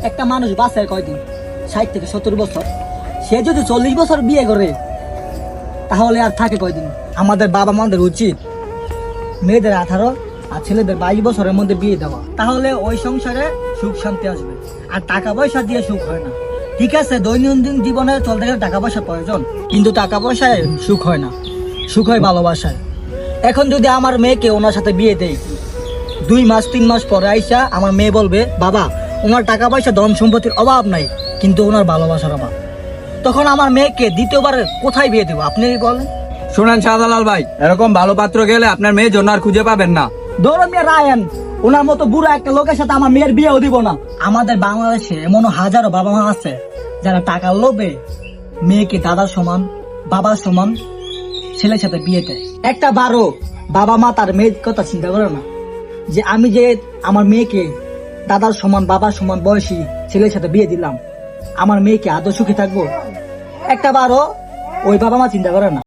একটা মানুষ বাঁচে কয়দিন? 60 থেকে 70 বছর। সে যদি 40 বছর বিয়ে করে তাহলে আর থাকে কয়দিন? আমাদের বাবা মাদের উচিত মেয়েদের 18 আর ছেলেদের 22 বছরের মধ্যে বিয়ে দেওয়া, তাহলে ওই সংসারে সুখ শান্তি আসবে। আর টাকা পয়সা দিয়ে সুখ হয় না। ঠিক আছে, দৈনন্দিন জীবনে চলতে গেলে টাকা পয়সা প্রয়োজন, কিন্তু টাকা পয়সায় সুখ হয় না, সুখ হয় ভালোবাসায়। এখন যদি আমার মেয়েকে ওনার সাথে বিয়ে দেই, 2 মাস 3 মাস পরে আইসা আমার মেয়ে বলবে, বাবা ওনার টাকা পয়সা ধন সম্পত্তির অভাব নাই, কিন্তু ওনার ভালোবাসার অভাব। তখন আমার মেয়েকে দ্বিতীয়বার কোথায় বিয়ে দেবো আপনি বলেন? শুনেন শাহজালাল ভাই, এরকম ভালো পাত্র গেলে আপনার মেয়ের জন্য আর খুঁজে পাবেন না। ধরো মেয়ে রায়ন, ওনার মতো বুড়ো একটা লোকের সাথে আমার মেয়ের বিয়েও দিব না। আমাদের বাংলাদেশে এমনও হাজারো বাবা মা আছে যারা টাকার লোভে মেয়েকে দাদার সমান বাবার সমান ছেলের সাথে বিয়ে দেয়। একটা বারো বাবা মা তার মেয়ের কথা চিন্তা করে না, যে আমি যে আমার মেয়েকে দাদার সমান বাবার সমান বয়সী ছেলের সাথে বিয়ে দিলাম, আমার মেয়েকে আদৌ সুখী থাকবো? একটা বারো ওই বাবা মা চিন্তা করে না।